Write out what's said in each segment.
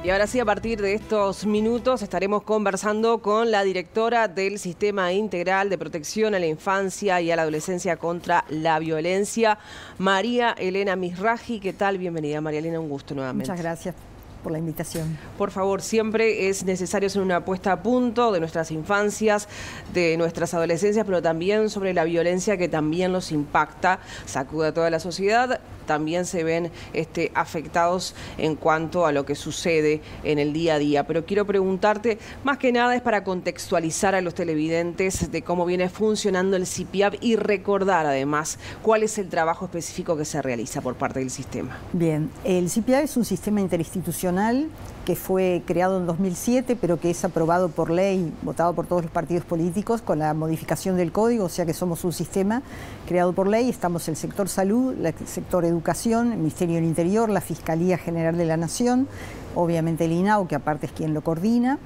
Y ahora sí, a partir de estos minutos estaremos conversando con la directora del Sistema Integral de Protección a la Infancia y a la Adolescencia contra la Violencia, María Elena Mizrahi. ¿Qué tal? Bienvenida, María Elena, un gusto nuevamente. Muchas gracias por la invitación. Por favor, siempre es necesario hacer una puesta a punto de nuestras infancias, de nuestras adolescencias, pero también sobre la violencia que también los impacta, sacude a toda la sociedad. También se ven afectados en cuanto a lo que sucede en el día a día. Pero quiero preguntarte, más que nada es para contextualizar a los televidentes de cómo viene funcionando el CIPIAV y recordar además cuál es el trabajo específico que se realiza por parte del sistema. Bien, el CIPIAV es un sistema interinstitucional que fue creado en 2007, pero que es aprobado por ley, votado por todos los partidos políticos, con la modificación del código, o sea que somos un sistema creado por ley. Estamos el sector salud, el sector educación, el Ministerio del Interior, la Fiscalía General de la Nación, obviamente el INAU, que aparte es quien lo coordina,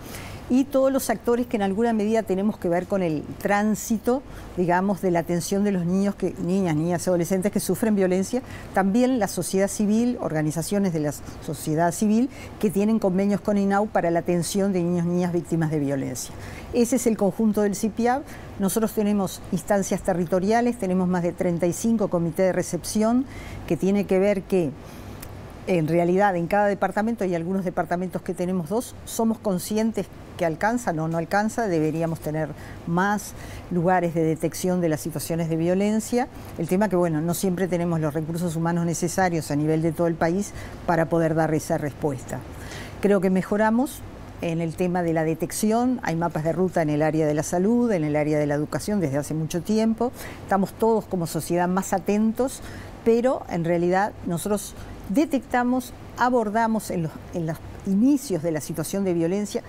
y todos los actores que en alguna medida tenemos que ver con el tránsito, digamos, de la atención de los niños, niñas y adolescentes que sufren violencia, también la sociedad civil, organizaciones de la sociedad civil que tienen convenios con INAU para la atención de niños y niñas víctimas de violencia. Ese es el conjunto del CIPIAV. Nosotros tenemos instancias territoriales, tenemos más de 35 comités de recepción, que tiene que ver que en realidad en cada departamento, hay algunos departamentos que tenemos dos, somos conscientes que alcanza, no alcanza, deberíamos tener más lugares de detección de las situaciones de violencia. El tema que, bueno, no siempre tenemos los recursos humanos necesarios a nivel de todo el país para poder dar esa respuesta. Creo que mejoramos en el tema de la detección, hay mapas de ruta en el área de la salud, en el área de la educación desde hace mucho tiempo, estamos todos como sociedad más atentos, pero en realidad nosotros detectamos, abordamos en los inicios de la situación de violencia,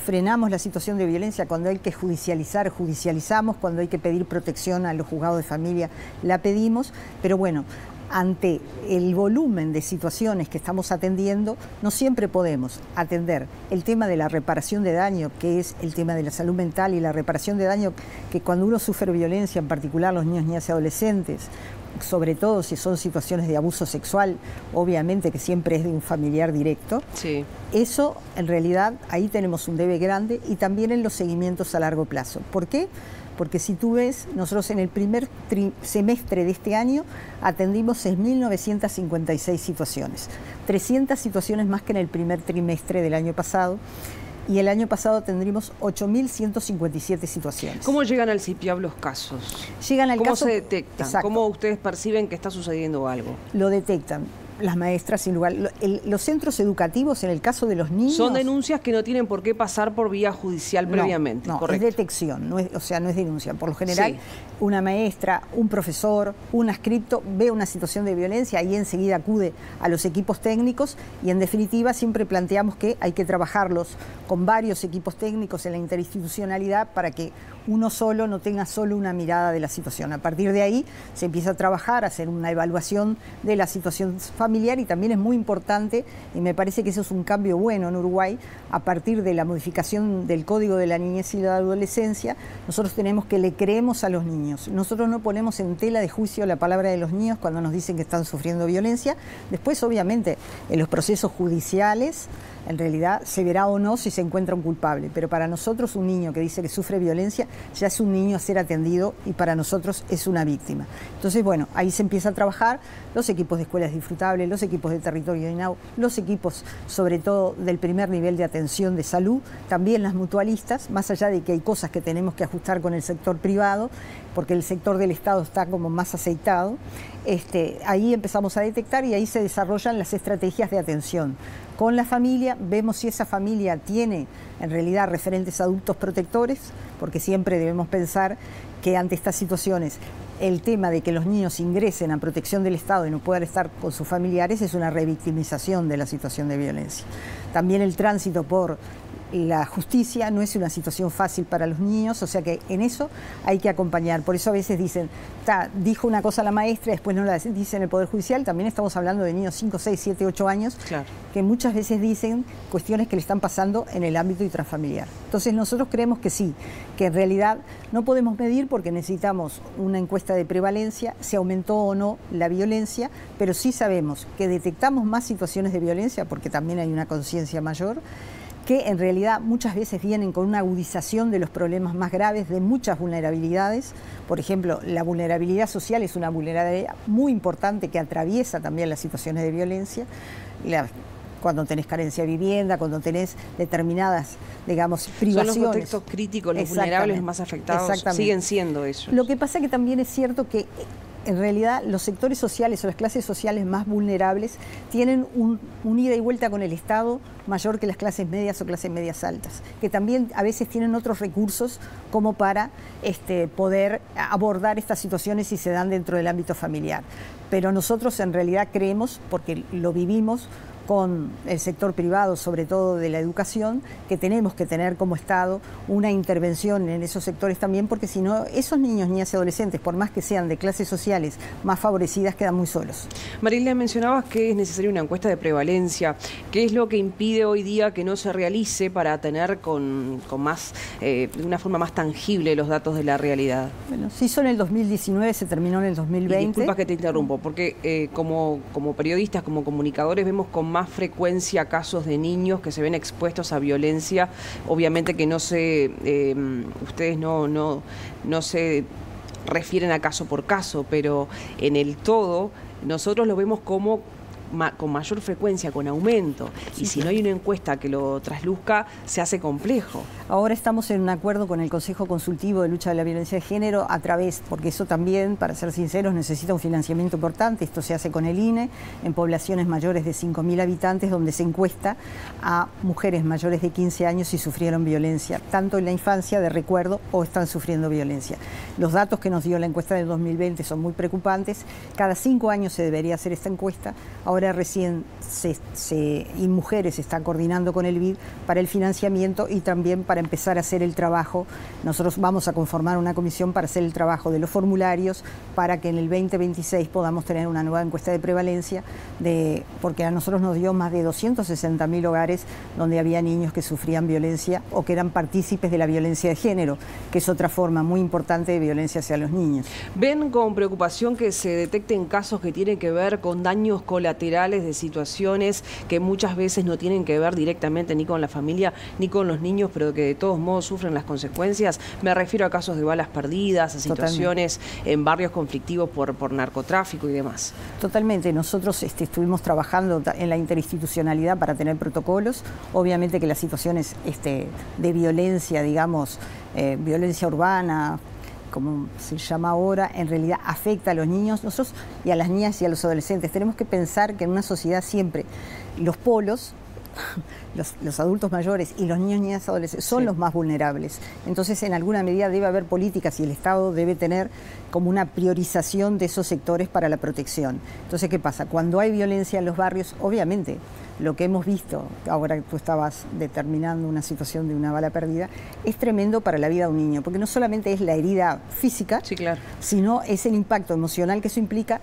frenamos la situación de violencia. Cuando hay que judicializar, judicializamos, cuando hay que pedir protección a los juzgados de familia, la pedimos, pero bueno, ante el volumen de situaciones que estamos atendiendo, no siempre podemos atender el tema de la reparación de daño, que es el tema de la salud mental y la reparación de daño, que cuando uno sufre violencia, en particular los niños, niñas y adolescentes, sobre todo si son situaciones de abuso sexual, obviamente que siempre es de un familiar directo. Sí. Eso, en realidad, ahí tenemos un debe grande, y también en los seguimientos a largo plazo. ¿Por qué? Porque si tú ves, nosotros en el primer semestre de este año atendimos 6.956 situaciones, 300 situaciones más que en el primer trimestre del año pasado. Y el año pasado tendrimos 8.157 situaciones. ¿Cómo llegan al CIPIAV los casos? Llegan al ¿Cómo caso, se detectan? Exacto. ¿Cómo ustedes perciben que está sucediendo algo? Lo detectan las maestras, sin lugar. Los centros educativos, en el caso de los niños... Son denuncias que no tienen por qué pasar por vía judicial previamente. No, correcto. Es detección, no es denuncia. Por lo general, sí, una maestra, un profesor, un adscripto ve una situación de violencia y enseguida acude a los equipos técnicos, y en definitiva siempre planteamos que hay que trabajarlos con varios equipos técnicos en la interinstitucionalidad para que uno solo no tenga solo una mirada de la situación. A partir de ahí se empieza a trabajar, a hacer una evaluación de la situación familiar, y también es muy importante, y me parece que eso es un cambio bueno en Uruguay, a partir de la modificación del Código de la Niñez y la Adolescencia, nosotros tenemos que le creemos a los niños. Nosotros no ponemos en tela de juicio la palabra de los niños cuando nos dicen que están sufriendo violencia. Después, obviamente, en los procesos judiciales, en realidad se verá o no si se encuentra un culpable, pero para nosotros un niño que dice que sufre violencia ya es un niño a ser atendido, y para nosotros es una víctima. Entonces, bueno, ahí se empieza a trabajar los equipos de escuelas disfrutables, los equipos de territorio de INAU, los equipos sobre todo del primer nivel de atención de salud, también las mutualistas, más allá de que hay cosas que tenemos que ajustar con el sector privado, porque el sector del Estado está como más aceitado. Ahí empezamos a detectar, y ahí se desarrollan las estrategias de atención. Con la familia, vemos si esa familia tiene en realidad referentes adultos protectores, porque siempre debemos pensar que ante estas situaciones el tema de que los niños ingresen a protección del Estado y no puedan estar con sus familiares es una revictimización de la situación de violencia. También el tránsito por la justicia, no es una situación fácil para los niños, o sea que en eso hay que acompañar. Por eso a veces dicen, dijo una cosa la maestra, después no la dice en el Poder Judicial. También estamos hablando de niños 5, 6, 7, 8 años, claro, que muchas veces dicen cuestiones que le están pasando en el ámbito intrafamiliar. Entonces nosotros creemos que sí, que en realidad no podemos medir porque necesitamos una encuesta de prevalencia, si aumentó o no la violencia, pero sí sabemos que detectamos más situaciones de violencia porque también hay una conciencia mayor, que en realidad muchas veces vienen con una agudización de los problemas más graves, de muchas vulnerabilidades. Por ejemplo, la vulnerabilidad social es una vulnerabilidad muy importante que atraviesa también las situaciones de violencia. Cuando tenés carencia de vivienda, cuando tenés determinadas, digamos, privaciones. Son los contextos críticos, los vulnerables más afectados, siguen siendo ellos. Lo que pasa que también es cierto que en realidad los sectores sociales o las clases sociales más vulnerables tienen un ida y vuelta con el Estado mayor que las clases medias o clases medias altas, que también a veces tienen otros recursos como para poder abordar estas situaciones si se dan dentro del ámbito familiar. Pero nosotros en realidad creemos, porque lo vivimos con el sector privado, sobre todo de la educación, que tenemos que tener como Estado una intervención en esos sectores también, porque si no, esos niños, niñas y adolescentes, por más que sean de clases sociales más favorecidas, quedan muy solos. Marilia, mencionabas que es necesaria una encuesta de prevalencia. ¿Qué es lo que impide hoy día que no se realice para tener con más, de una forma más tangible los datos de la realidad? Bueno, se hizo en el 2019, se terminó en el 2020. Y disculpa que te interrumpo, porque como periodistas, como comunicadores, vemos con más frecuencia casos de niños que se ven expuestos a violencia. Obviamente que no se, ustedes no se refieren a caso por caso, pero en el todo nosotros lo vemos como con mayor frecuencia, con aumento, y si no hay una encuesta que lo trasluzca, se hace complejo. Ahora estamos en un acuerdo con el Consejo Consultivo de Lucha de la Violencia de Género porque eso también, para ser sinceros, necesita un financiamiento importante. Esto se hace con el INE, en poblaciones mayores de 5.000 habitantes, donde se encuesta a mujeres mayores de 15 años si sufrieron violencia, tanto en la infancia, de recuerdo, o están sufriendo violencia. Los datos que nos dio la encuesta del 2020 son muy preocupantes. Cada 5 años se debería hacer esta encuesta. Ahora recién y Mujeres está coordinando con el BID para el financiamiento y también para empezar a hacer el trabajo. Nosotros vamos a conformar una comisión para hacer el trabajo de los formularios para que en el 2026 podamos tener una nueva encuesta de prevalencia, porque a nosotros nos dio más de 260.000 hogares donde había niños que sufrían violencia o que eran partícipes de la violencia de género, que es otra forma muy importante de violencia hacia los niños. ¿Ven con preocupación que se detecten casos que tienen que ver con daños colaterales de situaciones que muchas veces no tienen que ver directamente ni con la familia ni con los niños, pero que de todos modos sufren las consecuencias? Me refiero a casos de balas perdidas, a situaciones en barrios conflictivos por narcotráfico y demás. Totalmente. Nosotros estuvimos trabajando en la interinstitucionalidad para tener protocolos. Obviamente que las situaciones de violencia, digamos, violencia urbana, como se llama ahora, en realidad afecta a los niños, nosotros y a las niñas y a los adolescentes. Tenemos que pensar que en una sociedad siempre los polos, los adultos mayores y los niños, niñas, adolescentes son los más vulnerables. Entonces, en alguna medida debe haber políticas y el Estado debe tener como una priorización de esos sectores para la protección. Entonces, ¿qué pasa? Cuando hay violencia en los barrios, obviamente, lo que hemos visto, ahora que tú estabas determinando una situación de una bala perdida, es tremendo para la vida de un niño, porque no solamente es la herida física, sí, claro, sino es el impacto emocional que eso implica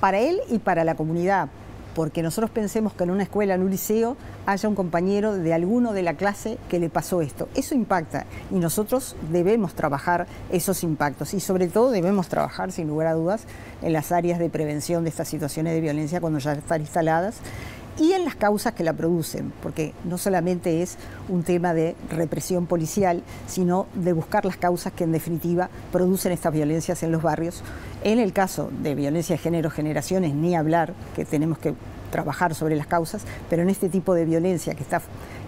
para él y para la comunidad. Porque nosotros pensemos que en una escuela, en un liceo, haya un compañero de alguno de la clase que le pasó esto. Eso impacta y nosotros debemos trabajar esos impactos y sobre todo debemos trabajar, sin lugar a dudas, en las áreas de prevención de estas situaciones de violencia cuando ya están instaladas y en las causas que la producen, porque no solamente es un tema de represión policial, sino de buscar las causas que en definitiva producen estas violencias en los barrios. En el caso de violencia de género, generaciones, ni hablar, que tenemos que trabajar sobre las causas, pero en este tipo de violencia que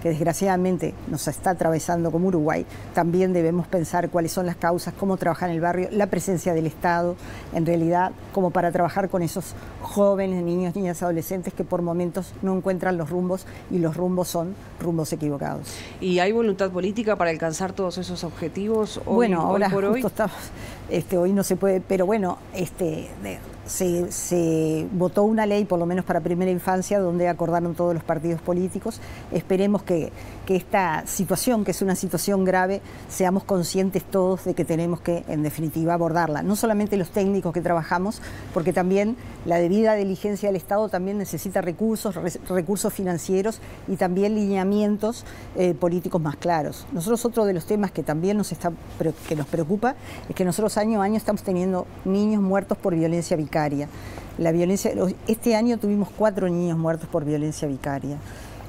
desgraciadamente nos está atravesando como Uruguay, también debemos pensar cuáles son las causas, cómo trabajar en el barrio, la presencia del Estado, en realidad, como para trabajar con esos jóvenes, niños, niñas, adolescentes que por momentos no encuentran los rumbos y los rumbos son rumbos equivocados. ¿Y hay voluntad política para alcanzar todos esos objetivos hoy, bueno, ahora hoy por hoy? Estamos, hoy no se puede, pero bueno, se votó una ley, por lo menos para primera infancia, donde acordaron todos los partidos políticos. Esperemos que esta situación, que es una situación grave, seamos conscientes todos de que tenemos que, en definitiva, abordarla. No solamente los técnicos que trabajamos, porque también la debida diligencia del Estado también necesita recursos financieros y también lineamientos políticos más claros. Nosotros, otro de los temas que también nos preocupa es que nosotros año a año estamos teniendo niños muertos por violencia vicaria. Este año tuvimos 4 niños muertos por violencia vicaria.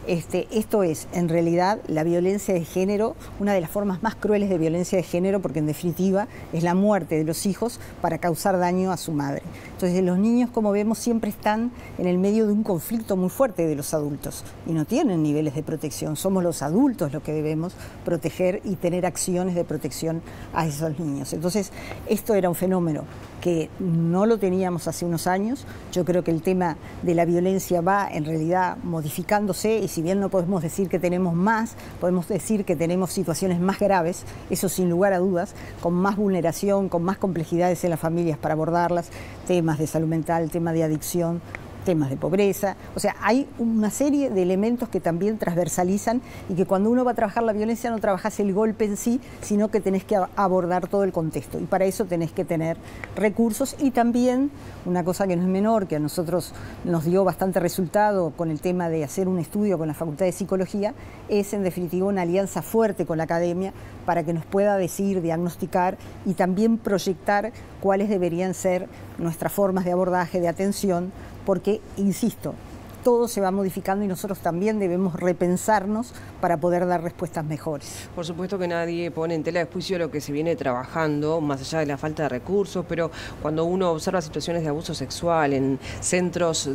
Esto es, en realidad, la violencia de género, una de las formas más crueles de violencia de género, porque en definitiva es la muerte de los hijos para causar daño a su madre. Entonces los niños, como vemos, siempre están en el medio de un conflicto muy fuerte de los adultos y no tienen niveles de protección. Somos los adultos los que debemos proteger y tener acciones de protección a esos niños. Entonces, esto era un fenómeno que no lo teníamos hace unos años. Yo creo que el tema de la violencia va en realidad modificándose, y si bien no podemos decir que tenemos más, podemos decir que tenemos situaciones más graves, eso sin lugar a dudas, con más vulneración, con más complejidades en las familias para abordarlas, temas de salud mental, temas de adicción, temas de pobreza. O sea, hay una serie de elementos que también transversalizan, y que cuando uno va a trabajar la violencia no trabajas el golpe en sí, sino que tenés que abordar todo el contexto, y para eso tenés que tener recursos. Y también una cosa que no es menor, que a nosotros nos dio bastante resultado con el tema de hacer un estudio con la Facultad de Psicología, es en definitiva una alianza fuerte con la academia para que nos pueda decir, diagnosticar y también proyectar cuáles deberían ser nuestras formas de abordaje, de atención, porque, insisto, todo se va modificando y nosotros también debemos repensarnos para poder dar respuestas mejores. Por supuesto que nadie pone en tela de juicio lo que se viene trabajando, más allá de la falta de recursos, pero cuando uno observa situaciones de abuso sexual en centros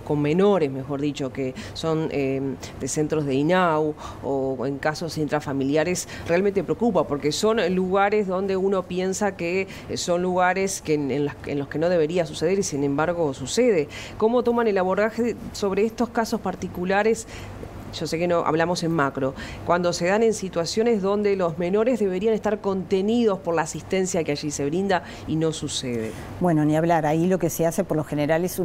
con menores, mejor dicho, que son de centros de INAU o en casos intrafamiliares, realmente preocupa, porque son lugares donde uno piensa que son lugares en los que no debería suceder y sin embargo sucede. ¿Cómo toman el abordaje sobre estos casos particulares? Yo sé que no hablamos en macro, cuando se dan en situaciones donde los menores deberían estar contenidos por la asistencia que allí se brinda y no sucede. Bueno, ni hablar, ahí lo que se hace por lo general es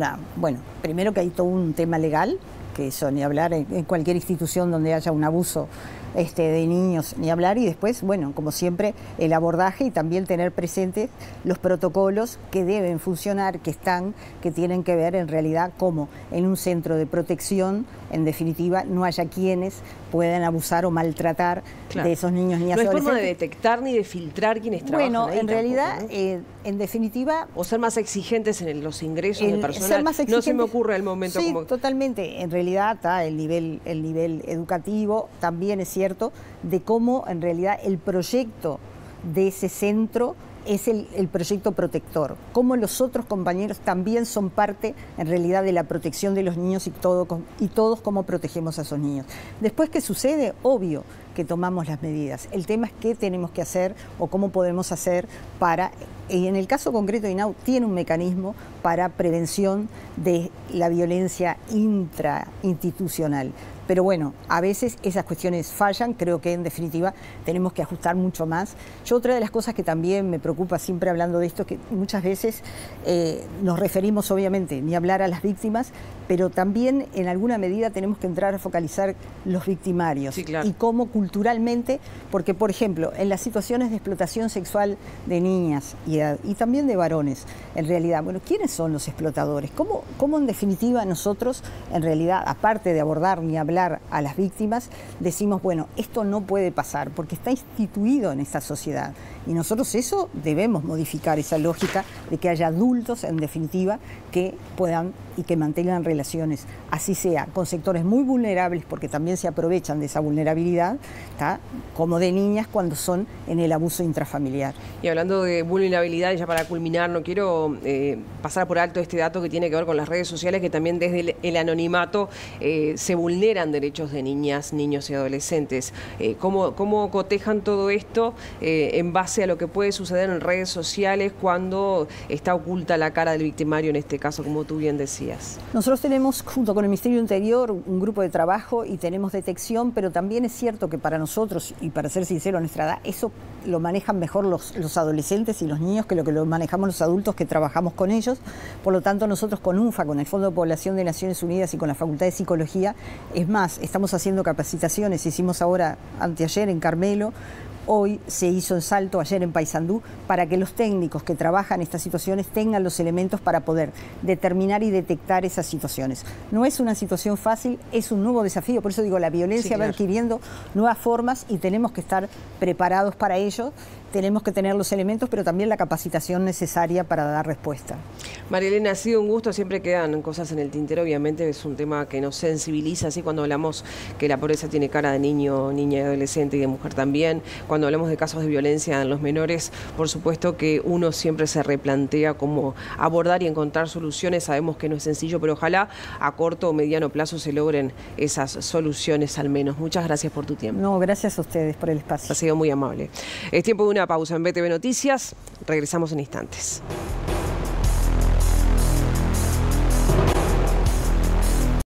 primero que hay todo un tema legal, que eso ni hablar en cualquier institución donde haya un abuso de niños, ni hablar, y después, bueno, como siempre, el abordaje y también tener presentes los protocolos que deben funcionar, que tienen que ver en realidad cómo en un centro de protección, en definitiva, no haya quienes puedan abusar o maltratar de esos niños ni adolescentes. No hay forma de detectar ni de filtrar quienes trabajan ahí. Bueno, en realidad, ¿no? En definitiva... O ser más exigentes en los ingresos de personal. No se me ocurre el momento. Sí, totalmente. En realidad está el nivel educativo, también es cierto, de cómo en realidad el proyecto de ese centro es el proyecto protector, cómo los otros compañeros también son parte en realidad de la protección de los niños y todos cómo protegemos a esos niños. Después, ¿qué sucede? Obvio que tomamos las medidas. El tema es qué tenemos que hacer o cómo podemos hacer para, y en el caso concreto de INAU tiene un mecanismo para prevención de la violencia intrainstitucional. Pero bueno, a veces esas cuestiones fallan, creo que en definitiva tenemos que ajustar mucho más. Otra de las cosas que también me preocupa siempre hablando de esto, que muchas veces nos referimos obviamente ni hablar a las víctimas, pero también en alguna medida tenemos que entrar a focalizar los victimarios. Sí, claro. Y cómo culturalmente, porque por ejemplo, en las situaciones de explotación sexual de niñas y también de varones, en realidad, bueno, ¿quiénes son los explotadores? ¿Cómo en definitiva nosotros, en realidad, aparte de abordar ni hablar a las víctimas, decimos, bueno, esto no puede pasar porque está instituido en esta sociedad y nosotros eso debemos modificar, esa lógica de que haya adultos, en definitiva, que puedan y que mantengan relaciones, así sea con sectores muy vulnerables, porque también se aprovechan de esa vulnerabilidad, ¿tá? Como de niñas cuando son en el abuso intrafamiliar. Y hablando de vulnerabilidad, y ya para culminar, no quiero pasar por alto este dato que tiene que ver con las redes sociales, que también desde el anonimato se vulneran derechos de niñas, niños y adolescentes. ¿Cómo cotejan todo esto en base a lo que puede suceder en redes sociales cuando está oculta la cara del victimario, en este caso, como tú bien decías? decías. Nosotros tenemos, junto con el Ministerio del Interior, un grupo de trabajo y tenemos detección, pero también es cierto que para nosotros, y para ser sincero, a nuestra edad, eso lo manejan mejor los adolescentes y los niños que lo manejamos los adultos que trabajamos con ellos. Por lo tanto, nosotros con UNFA, con el Fondo de Población de Naciones Unidas y con la Facultad de Psicología, es más, estamos haciendo capacitaciones, hicimos ahora, anteayer en Carmelo, hoy se hizo en Salto, ayer en Paysandú, para que los técnicos que trabajan estas situaciones tengan los elementos para poder determinar y detectar esas situaciones. No es una situación fácil, es un nuevo desafío, por eso digo, la violencia va adquiriendo nuevas formas y tenemos que estar preparados para ello. Tenemos que tener los elementos, pero también la capacitación necesaria para dar respuesta. María Elena, ha sido un gusto, siempre quedan cosas en el tintero, obviamente es un tema que nos sensibiliza, así cuando hablamos que la pobreza tiene cara de niño, niña y adolescente y de mujer también, cuando hablamos de casos de violencia en los menores, por supuesto que uno siempre se replantea cómo abordar y encontrar soluciones, sabemos que no es sencillo, pero ojalá a corto o mediano plazo se logren esas soluciones al menos. Muchas gracias por tu tiempo. No, gracias a ustedes por el espacio. Ha sido muy amable. Es tiempo de una pausa en BTV Noticias. Regresamos en instantes.